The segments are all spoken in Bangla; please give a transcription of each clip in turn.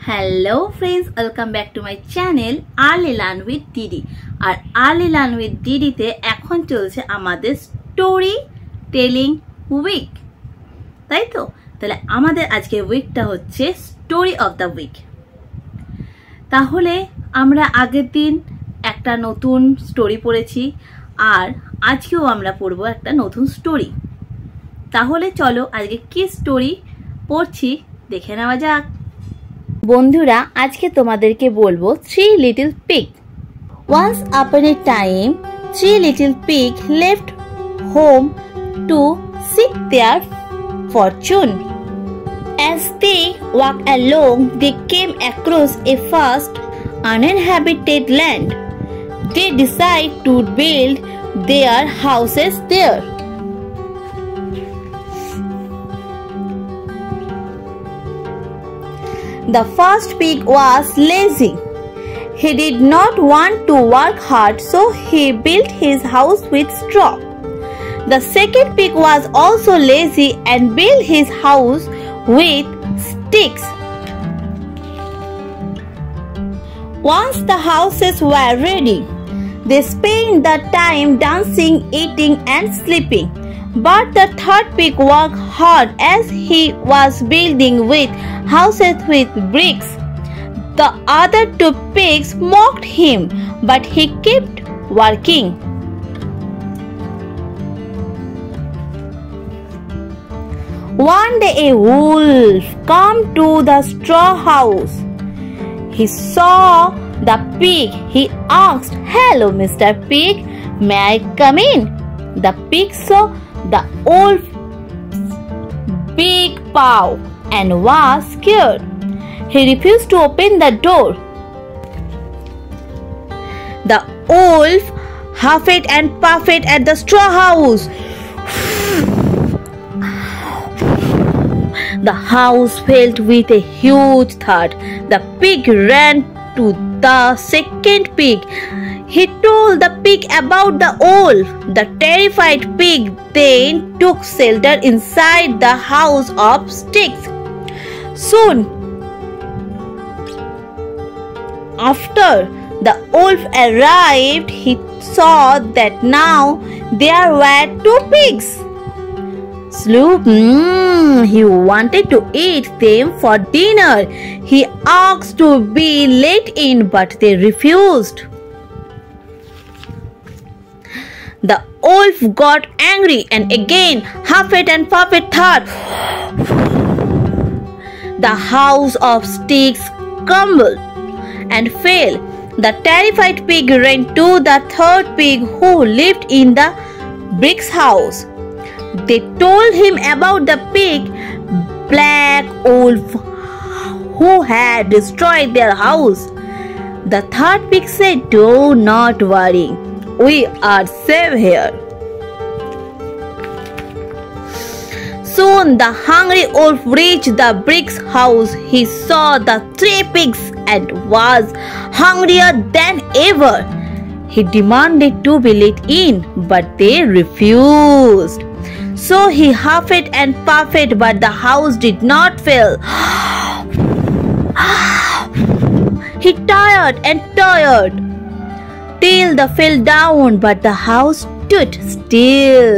Hello friends, welcome back to my channel early learn with দিদি। আর আর্লি লার্ন উইথ দিদিতে এখন চলছে আমাদের স্টোরি টেলিং উইক, তাই তো? তাহলে আমাদের আজকের উইকটা হচ্ছে স্টোরি অফ দ্য উইক। তাহলে আমরা আগের দিন একটা নতুন স্টোরি পড়েছি আর আজকেও আমরা পড়বো একটা নতুন স্টোরি। তাহলে চলো আজকে কি স্টোরি পড়ছি দেখে নেওয়া যাক। বন্ধুরা, আজকে তোমাদেরকে বলবো three little pig. Once upon a time, three little pigs left home to seek their fortune. As they walked along, they came across a vast, uninhabited land. They decided to build their houses there. The first pig was lazy. He did not want to work hard, so he built his house with straw. The second pig was also lazy and built his house with sticks. Once the houses were ready, they spent the time dancing, eating and sleeping. But the third pig worked hard as he was building houses with bricks. The other two pigs mocked him, but he kept working. One day a wolf came to the straw house. He saw the pig. He asked, "Hello, Mr. Pig, may I come in?" The pig saw the wolf's big paw and was scared. He refused to open the door. The wolf huffed and puffed at the straw house. The house filled with a huge thud. The pig ran to the second pig. He told the pig about the wolf. The terrified pig then took shelter inside the house of sticks. Soon after the wolf arrived, he saw that now there were two pigs. He wanted to eat them for dinner. He asked to be let in, but they refused. The wolf got angry and again huffed and puffed hard. The house of sticks crumbled and fell. The terrified pig ran to the third pig who lived in the bricks house. They told him about the big black wolf who had destroyed their house. The third pig said, "Do not worry. We are safe here." Soon the hungry wolf reached the bricks house. He saw the three pigs and was hungrier than ever. He demanded to be let in, but they refused. So he huffed and puffed, but the house did not fill. He tired and tired till the fell down, but the house stood still.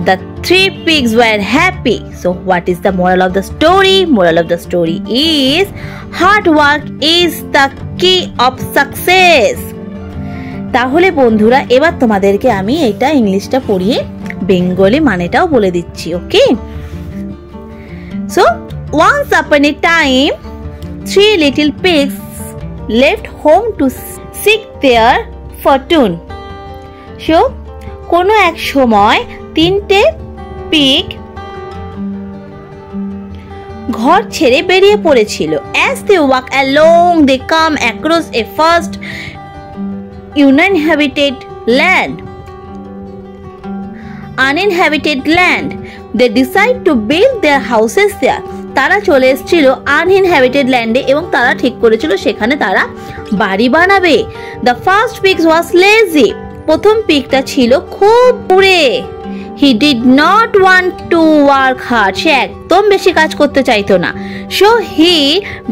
The three pigs were happy. So what is the moral of the story? Moral of the story is hard work is the key of success. তাহলে বন্ধুরা, এবার তোমাদেরকে আমি এটা ইংলিশটা পড়িয়ে বেঙ্গলি মানেটাও বলে দিচ্ছি, ওকে? So once upon a time, three little pigs left home to seek their fortune. So কোনো এক সময় তিনটে পিগ ঘর ছেড়ে বেরিয়ে পড়েছিল। As they walk along, they come across a vast, uninhabited land. They decide to build their houses there. তারা চলে এসেছিল uninhabited land এবং তারা ঠিক করেছিল সেখানে তারা বাড়ি বানাবে। The first pig was lazy. প্রথম পিগটা ছিল খুব কুঁড়ে। He did not want to work hard. সে একদম বেশি কাজ করতে চাইতো না। So he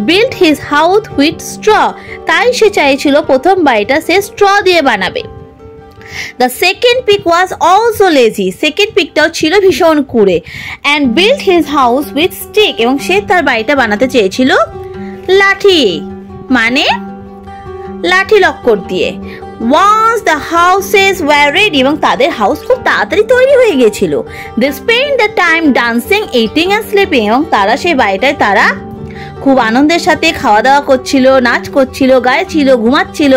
built his house with straw. তাই সে চাইছিল প্রথম বাড়িটা সে straw দিয়ে বানাবে। The second pig was also lazy. Second pigটাও ছিল ভীষণ কুঁড়ে and built his house with stick. এবং সে তার বাড়িটা বানাতে চেয়েছিল লাঠি, মানে লাঠি লক্কর দিয়ে। Once the houses were ready, এবং তাদের হাউস খুব তাড়াতাড়ি তৈরি হয়ে গেছিল। They spent the time dancing, eating and sleeping. এবং তারা সেই বাড়িটায় তারা খুব আনন্দের সাথে খাওয়া দাওয়া করছিল, নাচ করছিল, গাইছিল, ঘুমাচ্ছিল।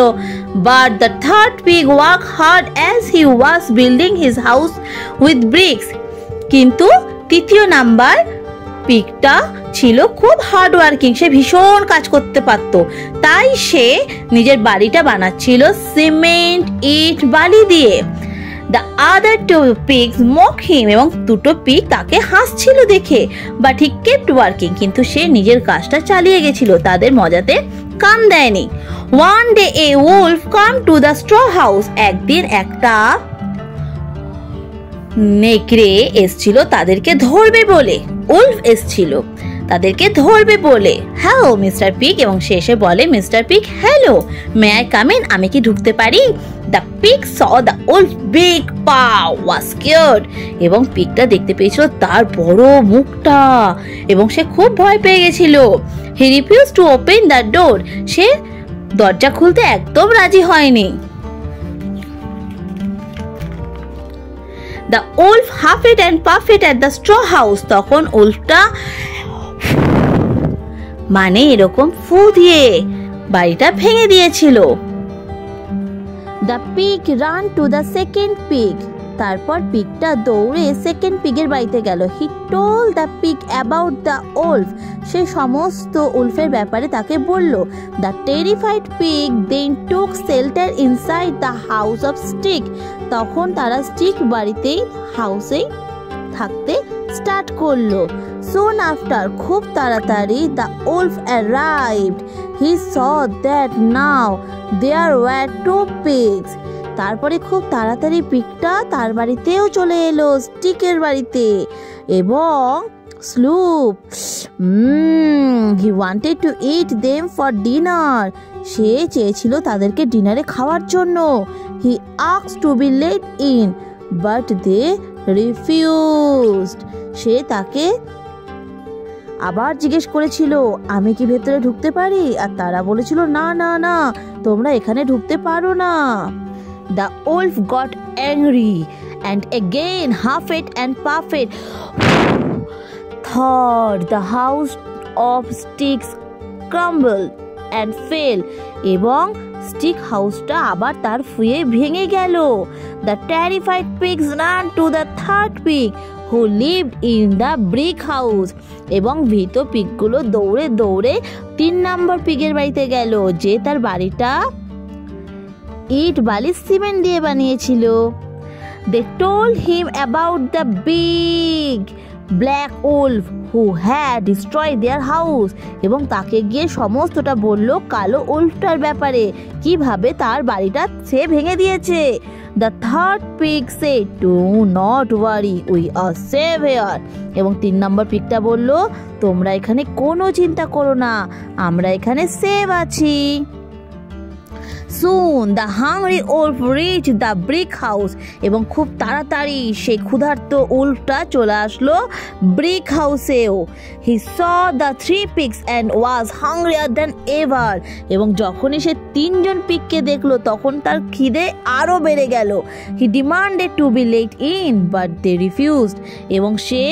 But the third pig worked hard as he was building his house with bricks. কিন্তু তৃতীয় নাম্বার পিগটা ছিল খুব হার্ড ওয়ার্কিং, সে ভীষণ কাজ করতে পারত, তাই সে নিজের বাড়িটা বানাচ্ছিল সিমেন্ট, ইট, বালি দিয়ে। The other two pigs mocked him. এবং দুটো পিগ তাকে হাসছিল দেখে। But he kept working. কিন্তু সে নিজের কাজটা চালিয়ে গেছিল, তাদের মজাতে কান দেয়নি। One day a wolf came to the straw house. একদিন একটা নেকড়ে এসছিল তাদেরকে ধরবে বলে। উলফ এসছিল তাদেরকে ধরবে বলে। Hello mister pig. এবং সে এসে বলে, mister pig hello, may I come in? আমি কি ঢুকতে পারি? The pig saw the wolf big paw was scared. এবং পিগটা দেখতে পেয়েছিল তার বড় মুখটা এবং সে খুব ভয় পেয়ে গেছিল। He refuse to open the door. সে দরজা খুলতে একদম রাজি হয়নি। The wolf huffed and puffed at the straw house. তখন উল্ফটা মানে এরকম ফু দিয়ে বাড়িটা ভেঙে দিয়েছিল। The pig ran to the second pig. তারপর পিগটা দৌড়ে সেকেন্ড পিগের বাড়িতে গেল। He told the pig about the wolf. সে সমস্ত উলফের ব্যাপারে তাকে বলল। The terrified pig then took shelter inside the house of stick. তখন তারা স্টিক বাড়িতেই হাউসেই থাকতে স্টার্ট করলো। Soon after, খুব তাড়াতাড়ি, the wolf arrived. He saw that now there were two pigs. তারপরে খুব তাড়াতাড়ি পিগটা তার বাড়িতেও চলে এলো, স্টিকের বাড়িতে। এবং slope he wanted to eat them for dinner. সে চেয়েছিল তাদেরকে ডিনারে খাওয়ার জন্য। He asked to be let in, but they refused. সে তাকে আবার জিজ্ঞেস করেছিল, আমি কি ভেতরে ঢুকতে পারি? আর তারা বলেছিল, না না না, তোমরা এখানে ঢুকতে পারো না। The wolf got angry and again huffed and puffed. Third, the house of sticks crumbled and fell. এবং স্টিক হাউসটা আবার তার ফুয়ে ভেঙে গেল। The terrified pigs ran to the third pig who lived in the brick house. এবং ভীত পিগগুলো দৌড়ে দৌড়ে 3 নম্বর পিগের বাড়িতে গেল, যে তার বাড়িটা ইট, বালি, সিমেন্ট দিয়ে বানিয়েছিল। They told him about the big black wolf who had destroyed their house. এবং তাকে গিয়ে সমস্তটা বলল কালো উল্ফটার ব্যাপারে, কিভাবে তার বাড়িটা সে ভেঙে দিয়েছে। The third pig said, do not worry, we are safe here. এবং 3 নম্বর পিগটা বলল, তোমরা এখানে কোনো চিন্তা করো না, আমরা এখানে সেফ আছি। Soon the hungry wolf reached the brick house. এবং খুব তাড়াতাড়ি সেই ক্ষুধার্ত উল্ফটা চলে আসলো brick হাউসেও। He saw the 3 pigs and was hungrier than ever. এবং যখনই সে 3 জন পিগকে দেখলো তখন তার খিদে আরো বেড়ে গেল। He demanded to be let in, but they refused. এবং সে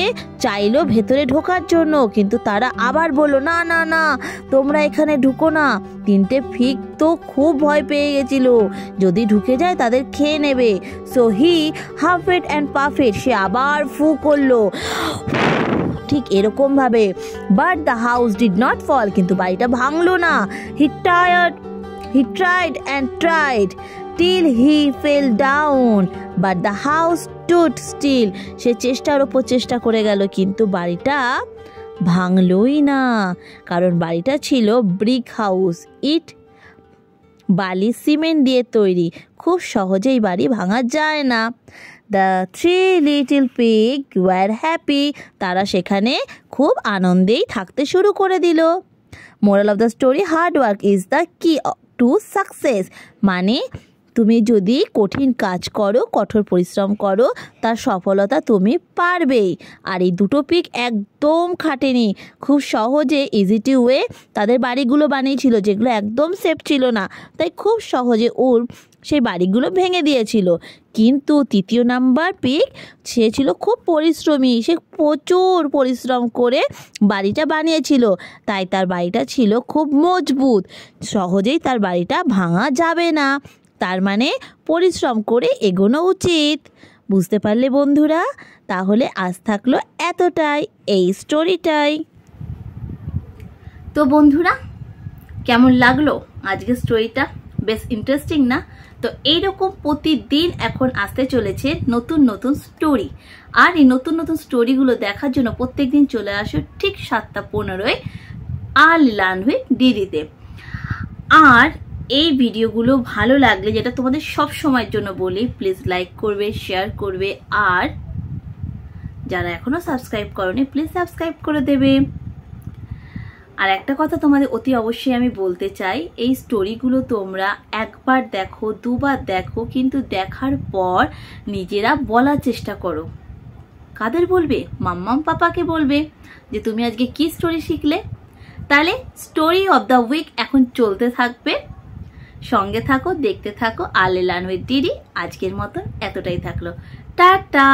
চাইলো ভেতরে ঢোকার জন্য, কিন্তু তারা আবার বলল, না না না, তোমরা এখানে ঢুকো না। 3টে পিগ তো খুব ভয় পেয়ে গেছিল, যদি ঢুকে যায় তাদের খেয়ে নেবে। So he huffed and puffed. সে আবার ফু করলো ঠিক এরকম ভাবে। But the house did not fall. কিন্তু বাড়িটা ভাঙলো না। He tried and tried till he fell down, but the house stood still. সে চেষ্টার উপর চেষ্টা করে গেল, কিন্তু বাড়িটা ভাঙলই না, কারণ বাড়িটা ছিল ব্রিক হাউস, ইট, বালি, সিমেন্ট দিয়ে তৈরি। খুব সহজেই বাড়ি ভাঙা যায় না। The three little pig were happy. তারা সেখানে খুব আনন্দেই থাকতে শুরু করে দিল। Moral of the story, hard work is the কি টু সাকসেস। মানে তুমি যদি কঠিন কাজ করো, কঠোর পরিশ্রম করো, তার সফলতা তুমি পারবেই। আর এই দুটো পিগ একদম খাটেনি, খুব সহজে ইজি টু ওয়ে তাদের বাড়িগুলো বানিয়েছিল, যেগুলো একদম সেফ ছিল না, তাই খুব সহজে ওর সেই বাড়িগুলো ভেঙে দিয়েছিল। কিন্তু তৃতীয় নাম্বার পিগ, সে ছিল খুব পরিশ্রমী, সে প্রচুর পরিশ্রম করে বাড়িটা বানিয়েছিল, তাই তার বাড়িটা ছিল খুব মজবুত, সহজেই তার বাড়িটা ভাঙা যাবে না। তার মানে পরিশ্রম করে এগোনো উচিত। বুঝতে পারলে বন্ধুরা? তাহলে আজ থাকলো এতটাই, এই স্টোরিটাই। তো বন্ধুরা, কেমন লাগলো আজকের স্টোরিটা? বেশ ইন্টারেস্টিং না? তো এইরকম প্রতিদিন এখন আসতে চলেছে নতুন নতুন স্টোরি। আর এই নতুন নতুন স্টোরিগুলো দেখার জন্য প্রত্যেকদিন চলে আসো ঠিক 7:15 আর্লি লার্ন উইথ দিদিতে। আর এই ভিডিওগুলো ভালো লাগলে, যেটা তোমাদের সব সময়ের জন্য বলি, প্লিজ লাইক করবে, শেয়ার করবে, আর যারা এখনো সাবস্ক্রাইব করোনি প্লিজ সাবস্ক্রাইব করে দেবে। আর একটা কথা তোমাদের অতি অবশ্যই আমি বলতে চাই, এই স্টোরিগুলো তোমরা একবার দেখো, দুবার দেখো, কিন্তু দেখার পর নিজেরা বলার চেষ্টা করো। কাদের বলবে? মাম্মাম পাপাকে বলবে যে তুমি আজকে কি স্টোরি শিখলে। তাহলে স্টোরি অফ দ্য উইক এখন চলতে থাকবে। সঙ্গে থাকো, দেখতে থাকো আর্লি লার্ন উইথ দিদি। আজকের মতন এতটাই থাকলো, টাটা।